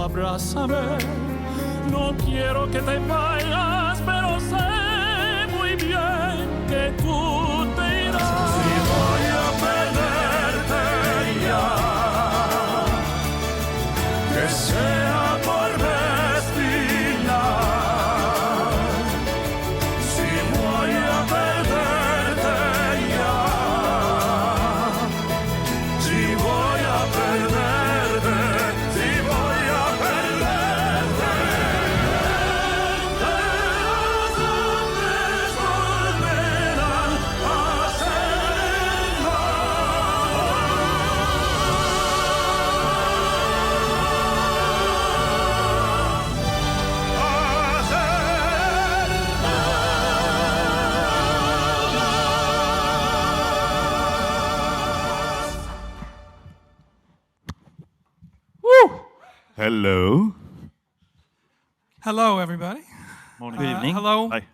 Solo abrázame. No quiero que te vayas, pero sé muy bien que tú te irás. Si voy a perderte ya, que sea por vez final. Si voy a perderte ya, si voy a perderte, si voy a perderte, los hombres volverán a ser Hello. Hello, everybody. Morning. Good evening. Hello, Hi.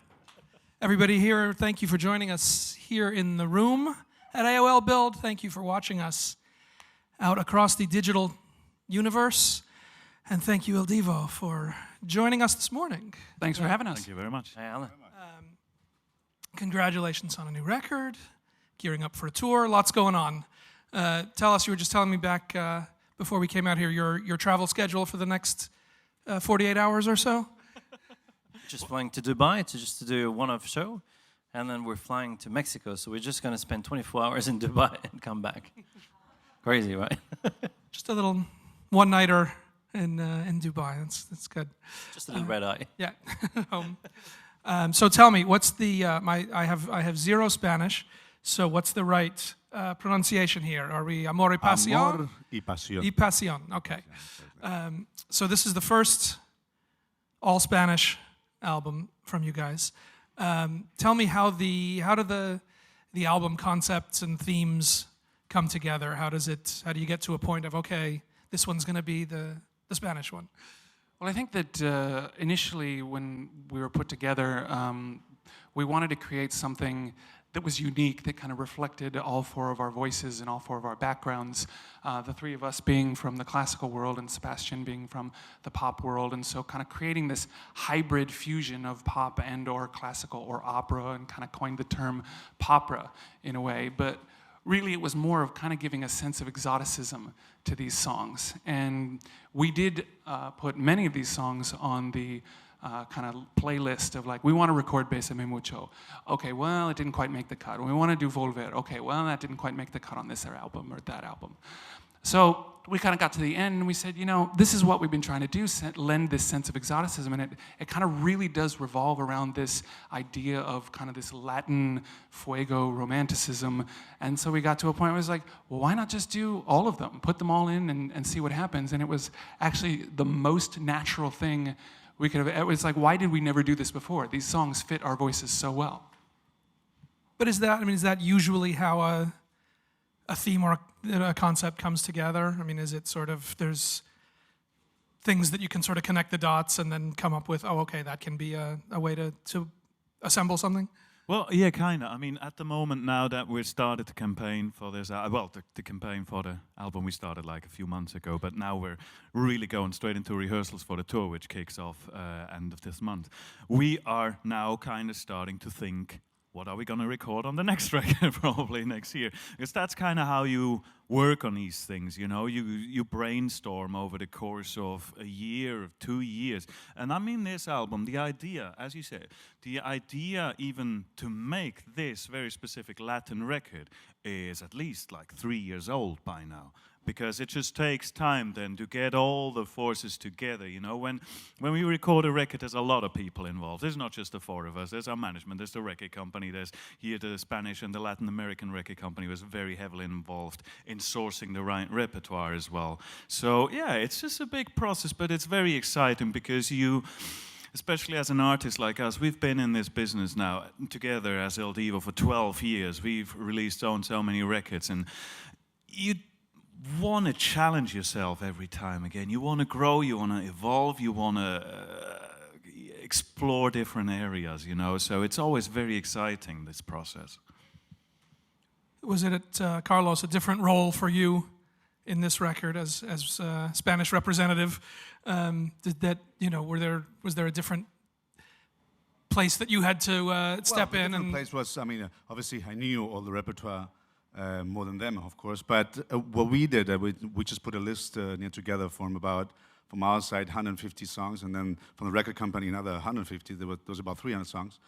everybody here. Thank you for joining us here in the room at AOL Build. Thank you for watching us out across the digital universe. And thank you, Il Divo, for joining us this morning. Thanks for having us. Thank you very much. Hey, Alan. Congratulations on a new record, gearing up for a tour, lots going on. Tell us, you were just telling me back before we came out here, your travel schedule for the next 48 hours or so? Just flying to Dubai to do a one-off show, and then we're flying to Mexico. So we're just going to spend 24 hours in Dubai and come back. Crazy, right? Just a little one-nighter in Dubai. That's good. Just a little red eye. Yeah. So tell me, what's the I have zero Spanish. So what's the right pronunciation here? Are we Amor y Pasion? Amor y Pasion. Y Pasion. Okay. So this is the first all Spanish album from you guys. Tell me how do the album concepts and themes come together? How do you get to a point of, okay, this one's going to be the Spanish one? Well, I think that initially when we were put together, we wanted to create something that was unique, that kind of reflected all four of our voices and all four of our backgrounds. The three of us being from the classical world and Sebastian being from the pop world, and so kind of creating this hybrid fusion of pop and or classical or opera, and kind of coined the term popra in a way. But really it was more of kind of giving a sense of exoticism to these songs. And we did put many of these songs on the kind of playlist of like, we want to record Bésame Mucho. Okay, well, it didn't quite make the cut. We want to do Volver. Okay, well, that didn't quite make the cut on this album or that album. So we kind of got to the end and we said, you know, this is what we've been trying to do, lend this sense of exoticism, and it kind of really does revolve around this idea of kind of this Latin fuego romanticism. And so we got to a point where it was like, well, why not just do all of them, put them all in and see what happens? And it was actually the most natural thing we could have. It was like, why did we never do this before? These songs fit our voices so well. But is that usually how a theme or a concept comes together? I mean, is it sort of, there's things that you can sort of connect the dots and then come up with, oh, okay, that can be a way to assemble something? Well, yeah, kind of. I mean, at the moment now that we've started the campaign for this, the campaign for the album we started like a few months ago, but now we're really going straight into rehearsals for the tour, which kicks off end of this month. We are now kind of starting to think, what are we going to record on the next record, probably next year? Because that's kind of how you work on these things, you know? You brainstorm over the course of a year or 2 years. And I mean this album, the idea, as you said, the idea even to make this very specific Latin record is at least like 3 years old by now. Because it just takes time then to get all the forces together, you know. When we record a record, there's a lot of people involved. There's not just the four of us. There's our management, there's the record company, there's here the Spanish and the Latin American record company was very heavily involved in sourcing the right repertoire as well. So yeah, it's just a big process, but it's very exciting because you, especially as an artist like us, we've been in this business now together as Il Divo for 12 years. We've released so many records, and you want to challenge yourself every time again. You want to grow, you want to evolve, you want to explore different areas, you know. So it's always very exciting, this process. Was it, Carlos, a different role for you in this record as Spanish representative. Did that, was there a different place that you had to step in? The place was, obviously I knew all the repertoire more than them, of course. But what we did, we just put a list together from our side 150 songs, and then from the record company another 150. There was about 300 songs.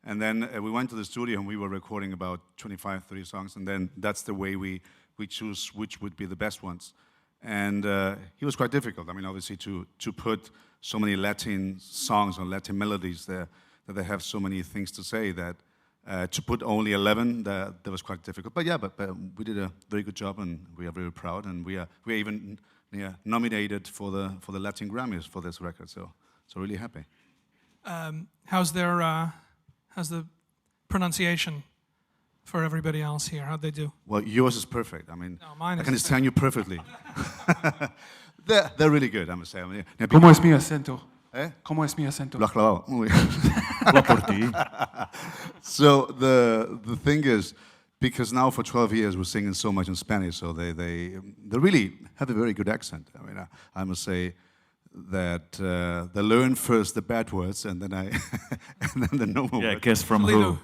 And then we went to the studio and we were recording about 25, 30 songs, and then that's the way we choose which would be the best ones. And it was quite difficult. Obviously to put so many Latin songs or Latin melodies there, that they have so many things to say, that to put only 11, that was quite difficult. But yeah, but we did a very good job, and we are very proud, and we are even nominated for the Latin Grammys for this record. So really happy. How's the pronunciation for everybody else here? How'd they do? Well, yours is perfect. Mine I is can understand you perfectly. they're really good, I must say. ¿Cómo es mi acento? ¿Eh? ¿Cómo es mi acento? Lo has clavado. Muy bien. Habla por ti. So the thing is, because now for 12 years we're singing so much in Spanish, so they really have a very good accent. I must say that they learn first the bad words, and then and then the normal words. Guess from Usually who?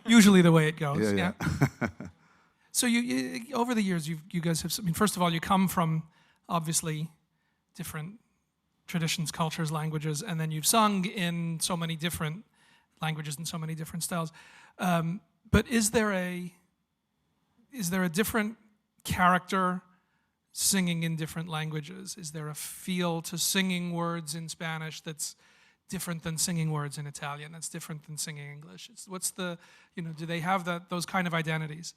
usually the way it goes. Yeah. So you over the years, you guys have. First of all, you come from obviously different traditions, cultures, languages, and then you've sung in so many different languages and so many different styles. But is there a different character singing in different languages? Is there a feel to singing words in Spanish that's different than singing words in Italian, that's different than singing English? What's the, do they have those kind of identities?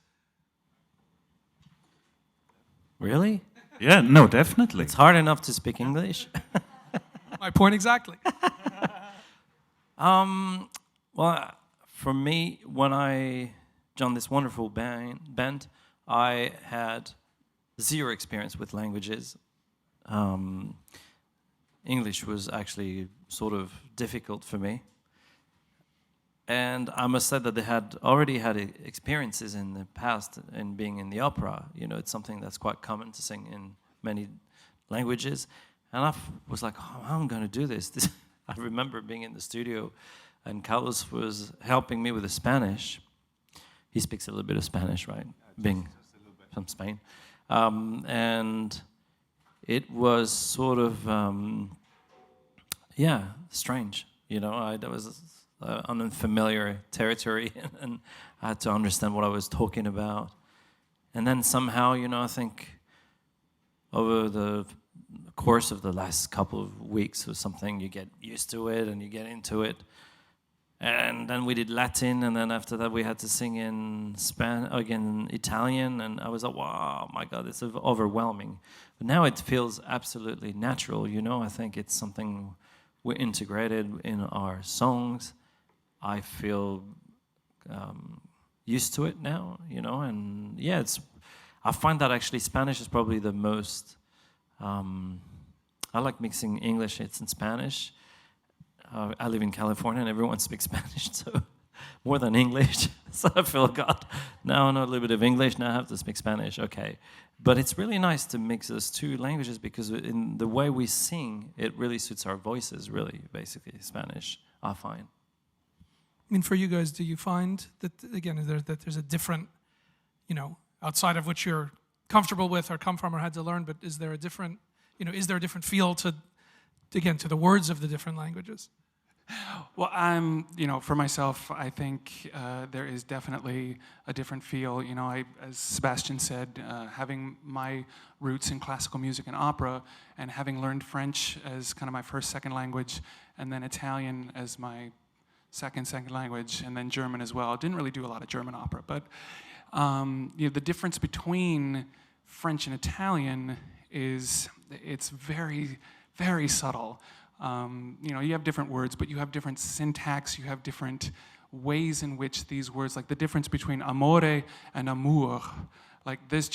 Really? Yeah, no, definitely. It's hard enough to speak English. My point exactly. Well, for me, when I joined this wonderful band, I had zero experience with languages. English was actually sort of difficult for me. And I must say that they had already had experiences in the past in being in the opera. It's something that's quite common to sing in many languages. And I was like, how am I going to do this? I remember being in the studio, and Carlos was helping me with the Spanish. He speaks a little bit of Spanish, right? Being from Spain. And it was sort of, strange. That was an unfamiliar territory, and I had to understand what I was talking about. And then somehow, I think over the course of the last couple of weeks or something, you get used to it and you get into it. And then we did Latin, and then after that we had to sing in Italian, and I was like, wow, my God, it's overwhelming. But now it feels absolutely natural, I think it's something we integrated in our songs. I feel used to it now, and yeah, I find that actually Spanish is probably the most, I like mixing English, it's in Spanish. I live in California and everyone speaks Spanish, so more than English. So I feel, God, now I know a little bit of English, now I have to speak Spanish, okay. But it's really nice to mix those two languages because in the way we sing, it really suits our voices, really, basically, Spanish, I find. For you guys, do you find that, again, that there's a different, outside of which you're comfortable with or come from or had to learn, but is there a different, feel to the words of the different languages? Well, for myself, I think there is definitely a different feel. As Sebastian said, having my roots in classical music and opera, and having learned French as kind of my second language, and then Italian as my second language, and then German as well. I didn't really do a lot of German opera, but the difference between French and Italian it's very, very subtle. You have different words, but you have different syntax, you have different ways in which these words, like the difference between amore and amour, like there's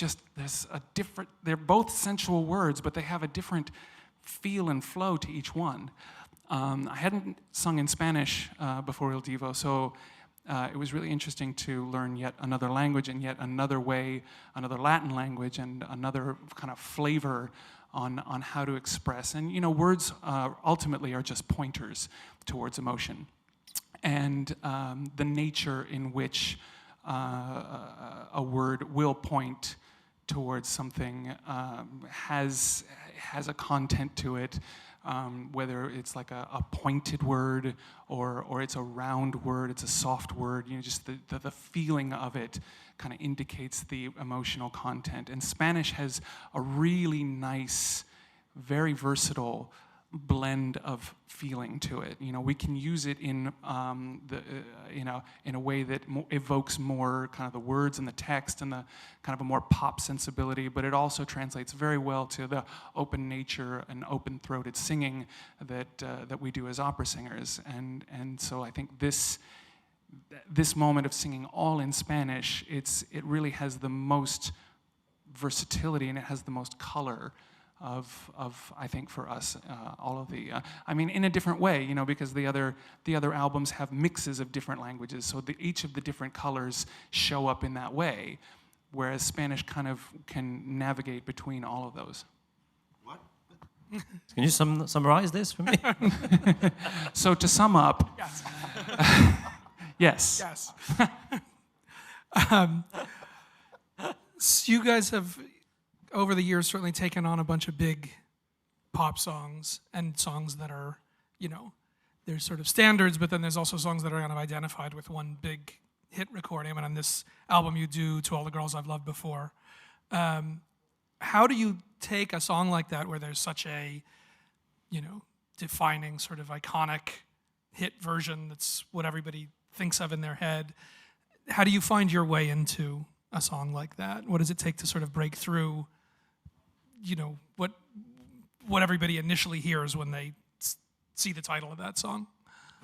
a different, they're both sensual words, but they have a different feel and flow to each one. I hadn't sung in Spanish before Il Divo, so it was really interesting to learn yet another language and yet another way, another Latin language and another kind of flavor on how to express. And words ultimately are just pointers towards emotion. And the nature in which a word will point towards something has a content to it, whether it's like a pointed word or it's a round word, it's a soft word. Just the feeling of it kind of indicates the emotional content. And Spanish has a really nice, very versatile blend of feeling to it. We can use it in in a way that evokes more kind of the words and the text and the kind of a more pop sensibility, but it also translates very well to the open nature and open-throated singing that we do as opera singers. And so I think this moment of singing all in Spanish, it really has the most versatility and it has the most color of I think for us all of the in a different way, because the other albums have mixes of different languages, so each of the different colors show up in that way, whereas Spanish kind of can navigate between all of those. What? Can you summarize this for me? So to sum up, yes. yes. So you guys have, over the years, certainly taken on a bunch of big pop songs and songs that are, there's sort of standards, but then there's also songs that are kind of identified with one big hit recording. On this album you do, To All the Girls I've Loved Before. How do you take a song like that where there's such a, defining sort of iconic hit version that's what everybody thinks of in their head? How do you find your way into a song like that? What does it take to sort of break through what everybody initially hears when they see the title of that song?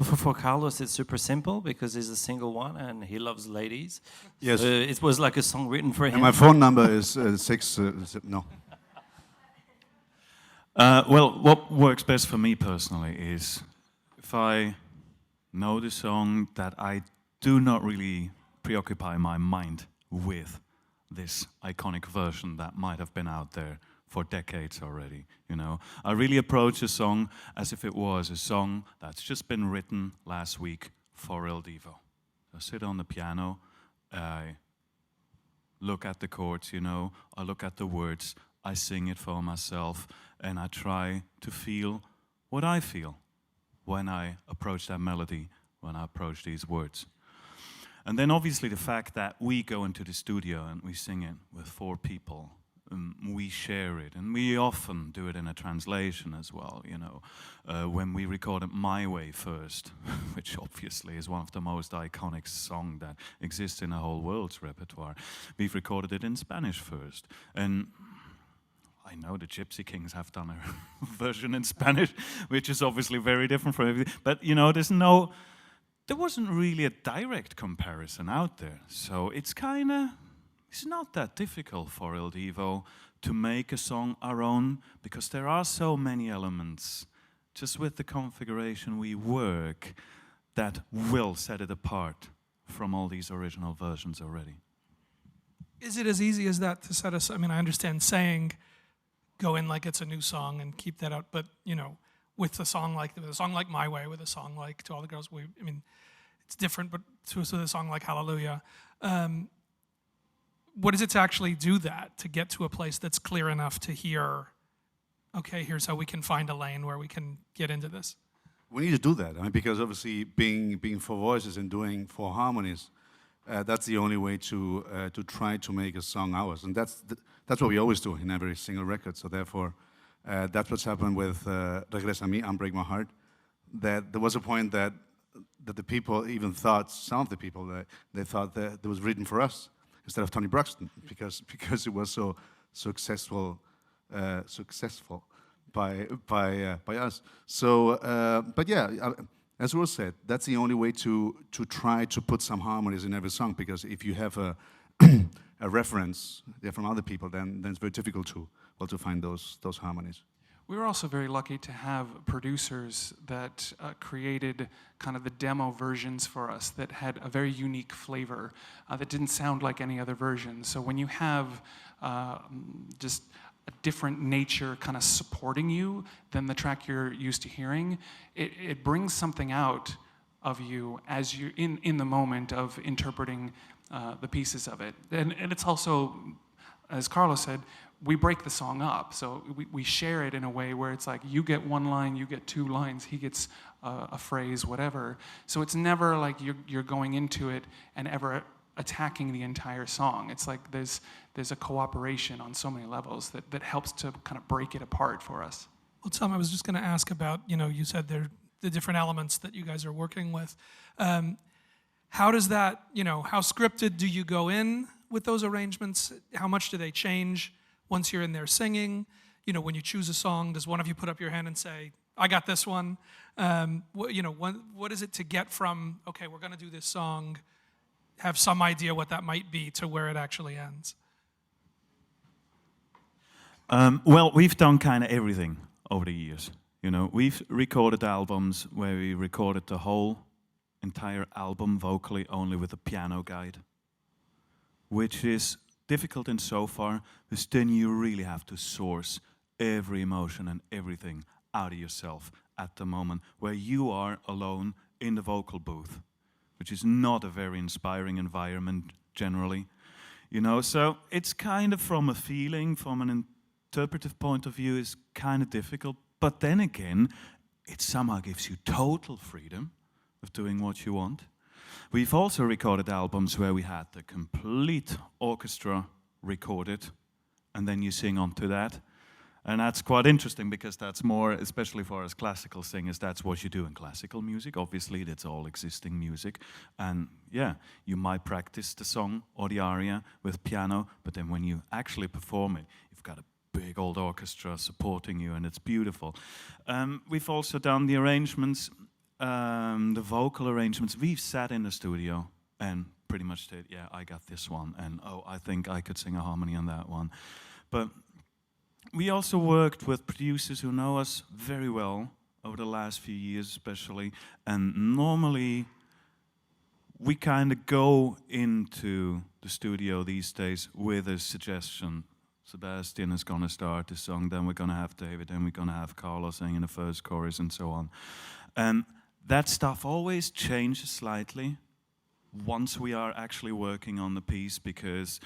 For Carlos, it's super simple because he's a single one and he loves ladies. Yes. It was like a song written for him. And my phone number is 6. No. Well, what works best for me personally is if I know the song that I do not really preoccupy my mind with this iconic version that might have been out there for decades already, I really approach a song as if it was a song that's just been written last week for Il Divo. I sit on the piano, I look at the chords, I look at the words, I sing it for myself, and I try to feel what I feel when I approach that melody, when I approach these words. And then obviously the fact that we go into the studio and we sing it with 4 people, we share it, and we often do it in a translation as well, when we record it my way first, which obviously is one of the most iconic songs that exists in the whole world's repertoire. We've recorded it in Spanish first, and I know the Gypsy Kings have done a version in Spanish, which is obviously very different from everything, but there wasn't really a direct comparison out there, so it's not that difficult for Il Divo to make a song our own, because there are so many elements just with the configuration we work that will set it apart from all these original versions already. Is it as easy as that to set us? I understand saying go in like it's a new song and keep that out, but with a song like My Way, with a song like To All the Girls, it's different, but to a song like Hallelujah. What does it to actually do that, to get to a place that's clear enough to hear, okay, here's how we can find a lane where we can get into this? We need to do that, because obviously being 4 voices and doing 4 harmonies, that's the only way to try to make a song ours, and that's what we always do in every single record. So therefore, that's what's happened with Regresa a mí, Unbreak My Heart. That there was a point that the people even thought, some of the people, that they thought that it was written for us instead of Tony Braxton, because it was so successful by us. So, but yeah, as Rose said, that's the only way to try to put some harmonies in every song, because if you have a a reference from other people, then it's very difficult to find those harmonies. We were also very lucky to have producers that created kind of the demo versions for us that had a very unique flavor that didn't sound like any other version. So when you have just a different nature kind of supporting you than the track you're used to hearing, it brings something out of you as you in the moment of interpreting the pieces of it. And it's also, as Carlos said, we break the song up. So we share it in a way where it's like you get one line, you get two lines, he gets a phrase, whatever. So it's never like you're going into it and ever attacking the entire song. It's like there's a cooperation on so many levels that helps to kind of break it apart for us. Well, Tom, I was just going to ask about, you said the different elements that you guys are working with. How does that, how scripted do you go in with those arrangements? How much do they change once you're in there singing? When you choose a song, does one of you put up your hand and say, I got this one? What is it to get from, okay, we're going to do this song, have some idea what that might be, to where it actually ends? Well, we've done kind of everything over the years. We've recorded albums where we recorded the whole entire album vocally only with a piano guide, which is difficult in so far, because then you really have to source every emotion and everything out of yourself at the moment where you are alone in the vocal booth, which is not a very inspiring environment generally. So it's kind of from a feeling, from an interpretive point of view, is kind of difficult. But then again, it somehow gives you total freedom of doing what you want. We've also recorded albums where we had the complete orchestra recorded, and then you sing onto that. And that's quite interesting, because that's more, especially for us classical singers, that's what you do in classical music. Obviously, that's all existing music. And yeah, you might practice the song or the aria with piano, but then when you actually perform it, you've got a big old orchestra supporting you, and it's beautiful. We've also done the arrangements, the vocal arrangements. We've sat in the studio and pretty much said, yeah, I got this one, and oh, I think I could sing a harmony on that one. But we also worked with producers who know us very well over the last few years especially, and normally we kind of go into the studio these days with a suggestion. Sebastian is going to start the song, then we're going to have David, then we're going to have Carlos singing the first chorus, and so on. And that stuff always changes slightly once we are actually working on the piece, because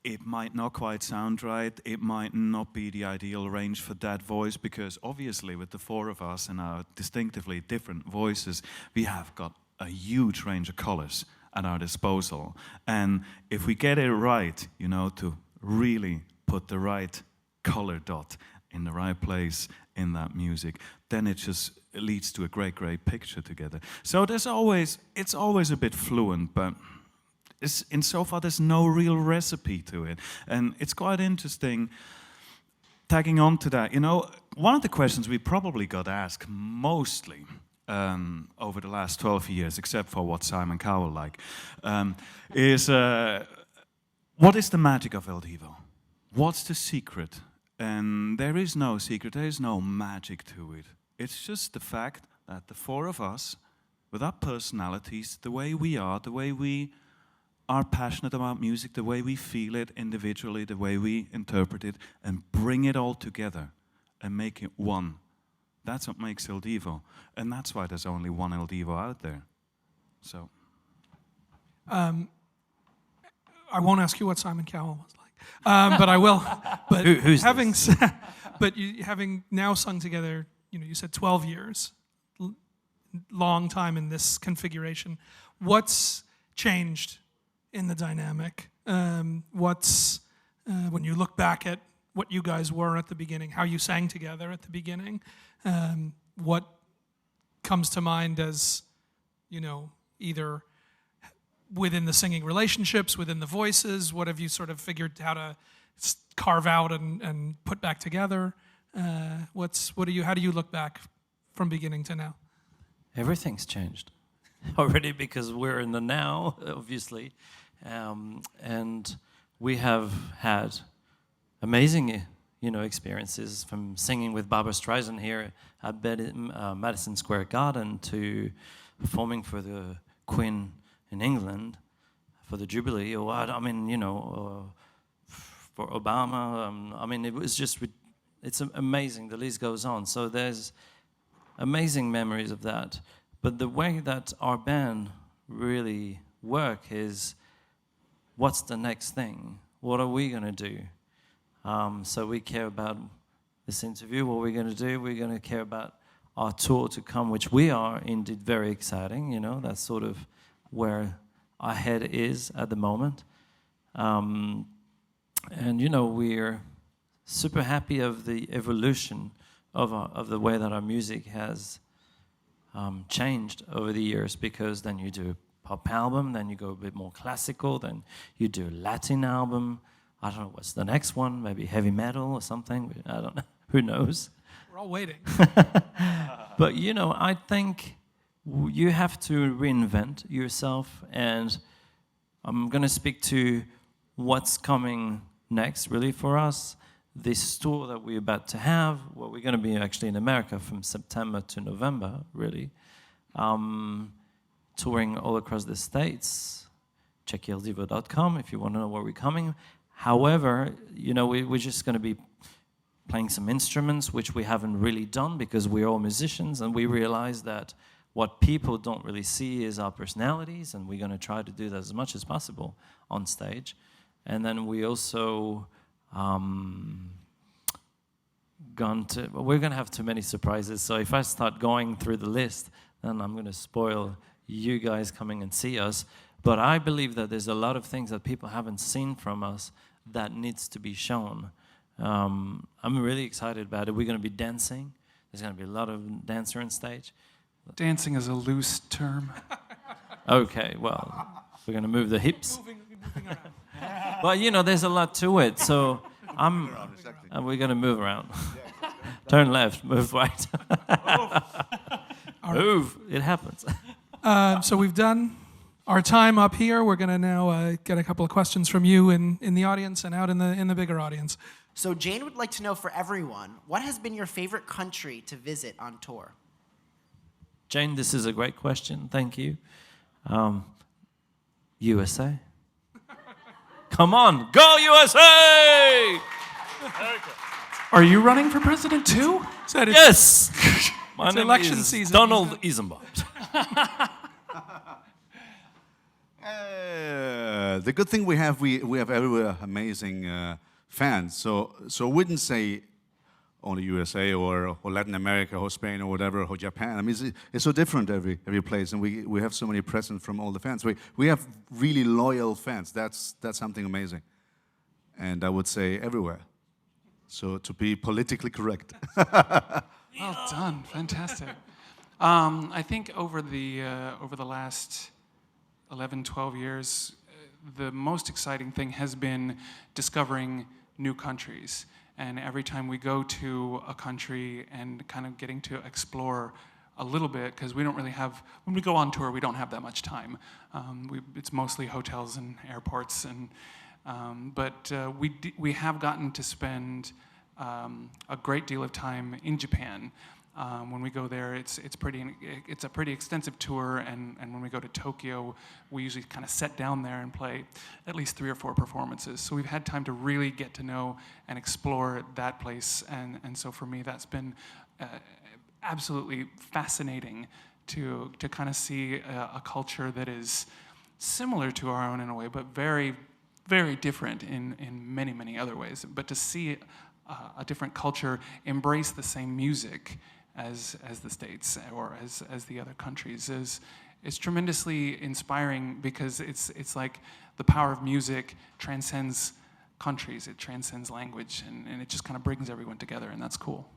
it might not quite sound right, it might not be the ideal range for that voice, because obviously with the four of us and our distinctively different voices, we have got a huge range of colors at our disposal. And if we get it right, to really put the right color dot in the right place in that music, then it just leads to a great, great picture together. So it's always a bit fluent, but insofar there's no real recipe to it. And it's quite interesting, tagging on to that, one of the questions we probably got asked mostly over the last 12 years, except for what Simon Cowell like, is what is the magic of Il Divo? What's the secret? And there is no secret, there is no magic to it. It's just the fact that the four of us, with our personalities, the way we are, the way we are passionate about music, the way we feel it individually, the way we interpret it, and bring it all together and make it one. That's what makes Il Divo. And that's why there's only one Il Divo out there. So. I won't ask you what Simon Cowell was like, but I will. But Who's having this? but having now sung together, you said 12 years, long time in this configuration. What's changed in the dynamic? What's when you look back at what you guys were at the beginning, how you sang together at the beginning, what comes to mind as, either within the singing relationships, within the voices, what have you sort of figured how to carve out and put back together? How do you look back from beginning to now? Everything's changed already, because we're in the now, obviously, and we have had amazing experiences, from singing with Barbra Streisand here at Madison Square Garden to performing for the Queen in England for the Jubilee, or for Obama. It was just, it's amazing. The list goes on. So there's amazing memories of that. But the way that our band really work is, what's the next thing? What are we going to do? So we care about this interview, what we're going to do. We're going to care about our tour to come, which we are indeed very exciting. That's sort of where our head is at the moment. We're super happy of the evolution of the way that our music has changed over the years, because then you do a pop album, then you go a bit more classical, then you do a Latin album. I don't know what's the next one, maybe heavy metal or something. I don't know. Who knows? We're all waiting. But, I think you have to reinvent yourself, and I'm going to speak to what's coming next, really, for us. This tour that we're about to have, well, we're going to be actually in America from September to November, really, touring all across the States. Check ildivo.com if you want to know where we're coming. However, we're just going to be playing some instruments, which we haven't really done because we're all musicians, and we realize that what people don't really see is our personalities, and we're going to try to do that as much as possible on stage. And then we also we're going to have too many surprises, so if I start going through the list, then I'm going to spoil you guys coming and see us. But I believe that there's a lot of things that people haven't seen from us that needs to be shown. I'm really excited about it. We're going to be dancing. There's going to be a lot of dancer on stage. Dancing is a loose term. Okay, well, we're going to move the hips. Moving around. Well, there's a lot to it, so we're going to move around. Turn left, move right. Move, it happens. So we've done our time up here. We're going to now get a couple of questions from you in the audience and out in the bigger audience. So Jane would like to know, for everyone, what has been your favorite country to visit on tour? Jane, this is a great question. Thank you. USA. Come on, go USA! Are you running for president too? Yes! My It's name election is season. Donald Isenbart. The good thing we have everywhere amazing fans. So I wouldn't say only USA or Latin America or Spain or whatever or Japan. I mean, it's so different every place, and we have so many presents from all the fans. We have really loyal fans. That's something amazing, and I would say everywhere. So to be politically correct. Well done, fantastic. I think over the last 11, 12 years, the most exciting thing has been discovering new countries. And every time we go to a country and kind of getting to explore a little bit, because we don't really have, when we go on tour, we don't have that much time. It's mostly hotels and airports, but we have gotten to spend a great deal of time in Japan. When we go there, it's a pretty extensive tour, and when we go to Tokyo, we usually kind of set down there and play at least 3 or 4 performances. So we've had time to really get to know and explore that place, and so for me, that's been absolutely fascinating to kind of see a culture that is similar to our own in a way, but very, very different in many, many other ways. But to see a different culture embrace the same music as the States or as the other countries is tremendously inspiring, because it's like the power of music transcends countries, it transcends language, and it just kind of brings everyone together, and that's cool.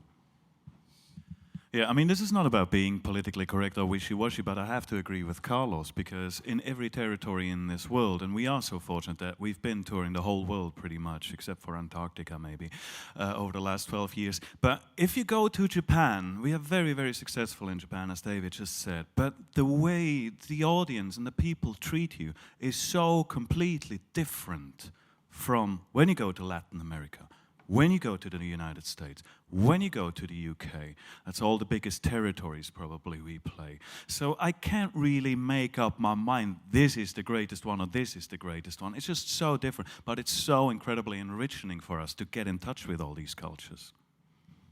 Yeah, I mean, this is not about being politically correct or wishy-washy, but I have to agree with Carlos, because in every territory in this world, and we are so fortunate that we've been touring the whole world pretty much, except for Antarctica maybe, over the last 12 years. But if you go to Japan, we are very, very successful in Japan, as David just said, but the way the audience and the people treat you is so completely different from when you go to Latin America, When you go to the United States, when you go to the UK, that's all the biggest territories probably we play. So I can't really make up my mind, this is the greatest one or this is the greatest one. It's just so different, but it's so incredibly enriching for us to get in touch with all these cultures.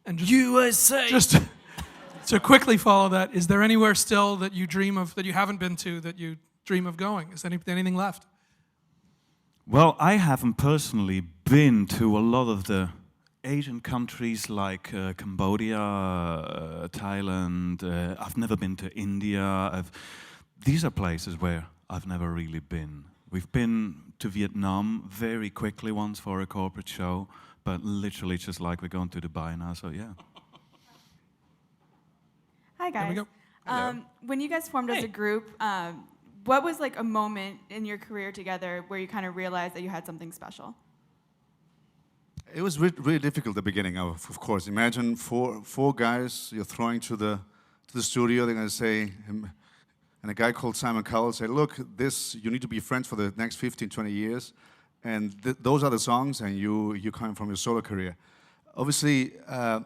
And just, USA! just to quickly follow that, is there anywhere still that you dream of, that you haven't been to, that you dream of going? Is anything left? Well, I haven't personally been to a lot of the Asian countries like Cambodia, Thailand. I've never been to India. These are places where I've never really been. We've been to Vietnam very quickly once for a corporate show, but literally just like we're going to Dubai now, so yeah. Hi guys. There we go. When you guys formed as a group, what was like a moment in your career together where you kind of realized that you had something special? It was really difficult at the beginning, of course. Imagine four guys you're throwing to the studio. They're going to say, and a guy called Simon Cowell said, look, you need to be friends for the next 15, 20 years. And those are the songs, and you're coming from your solo career. Obviously,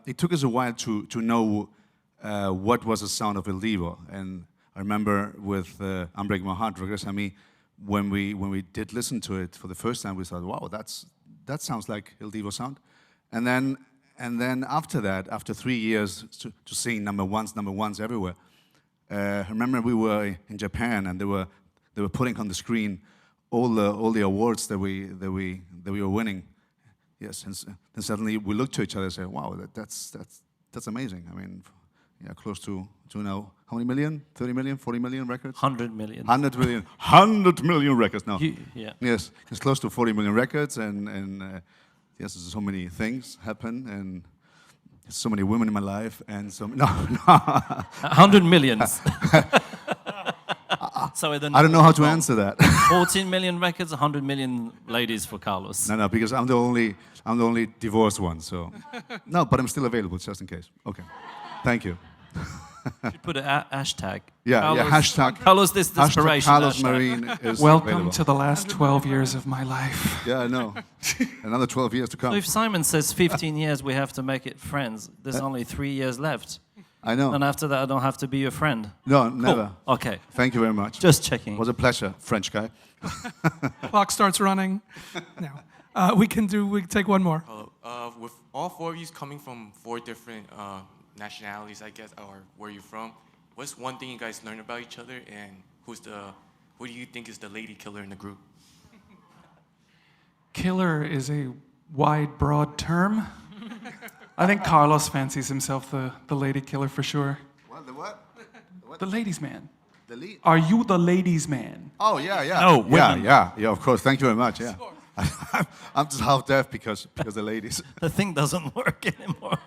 it took us a while to know what was the sound of Il Divo. And I remember with I'm Breaking My Heart, Regresa a Mí, when we did listen to it for the first time, we thought, wow, that sounds like Il Divo sound. And then after that, after 3 years to sing number ones everywhere, I remember we were in Japan and they were putting on the screen all the awards that we were winning. Yes, and then suddenly we looked to each other and said, wow, that's amazing. I mean, yeah, close to now, how many million? 30 million, 40 million records? 100 million. 100 million. 100 million records now. Yeah. Yes, it's close to 40 million records, and yes, so many things happen, and so many women in my life, and so no. 100 millions. So I don't know how to answer that. 14 million records, 100 million ladies for Carlos. No, because I'm the only divorced one. So no, but I'm still available just in case. Okay, thank you. You put a hashtag. Yeah, Carlos, hashtag. Carlos, this desperation. Carlos hashtag. Marine is Welcome available. to the last 12 years of my life. Yeah, I know. Another 12 years to So come. if Simon says 15 years, we have to make it friends. There's only 3 years left. I know. And after that, I don't have to be your friend. No, never. Cool. Okay. Thank you very much. Just checking. It was a pleasure, French guy. Clock starts running. Now, we can take one more. With all four of you coming from 4 different nationalities, I guess, or where you're from, what's one thing you guys learn about each other, and who do you think is the lady killer in the group? Killer is a wide, broad term. I think Carlos fancies himself the lady killer for sure. What? The what? The ladies' man. The lead? Are you the ladies' man? Oh, yeah. No, women. Yeah, of course. Thank you very much, yeah. I'm just half deaf because the ladies. The thing doesn't work anymore.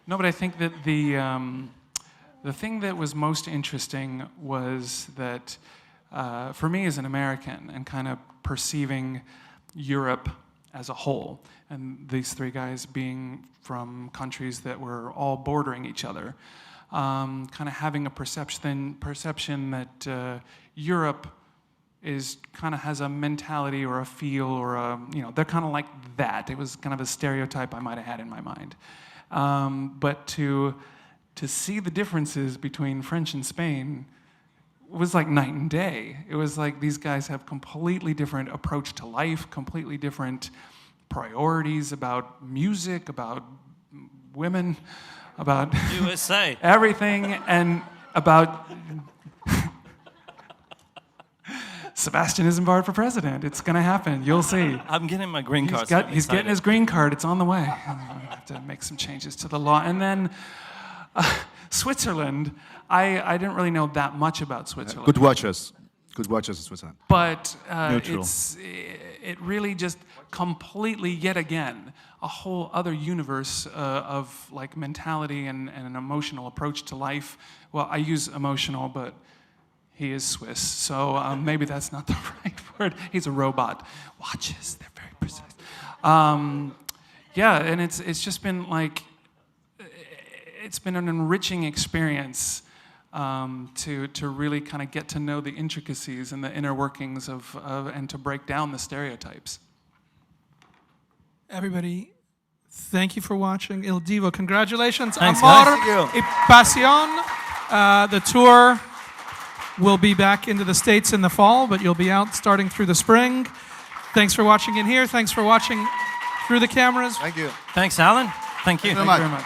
No, but I think that the thing that was most interesting was that for me as an American and kind of perceiving Europe as a whole, and these 3 guys being from countries that were all bordering each other, kind of having a perception that Europe kind of has a mentality or a feel or they're kind of like that. It was kind of a stereotype I might have had in my mind. But to see the differences between French and Spain was like night and day. It was like these guys have completely different approach to life, completely different priorities about music, about women, about USA. everything, and about Sebastian Isambard for president. It's going to happen. You'll see. I'm getting my green card. so I'm He's getting excited. his green card. It's on the way. I have to make some changes to the law. And then Switzerland, I didn't really know that much about Switzerland. Good watchers in Switzerland. But Neutral. it really just completely, yet again, a whole other universe of like mentality and an emotional approach to life. Well, I use emotional, but he is Swiss, so maybe that's not the right word. He's a robot. Watches, they're very precise. Yeah, and it's just been like, it's been an enriching experience to really kind of get to know the intricacies and the inner workings of and to break down the stereotypes. Everybody, thank you for watching Il Divo. Congratulations. Thanks, Amor guys. Thank y Pasion. The tour will be back into the States in the fall, but you'll be out starting through the spring. Thanks for watching in here. Thanks for watching through the cameras. Thank you. Thanks, Alan. Thank you. Thank you very much.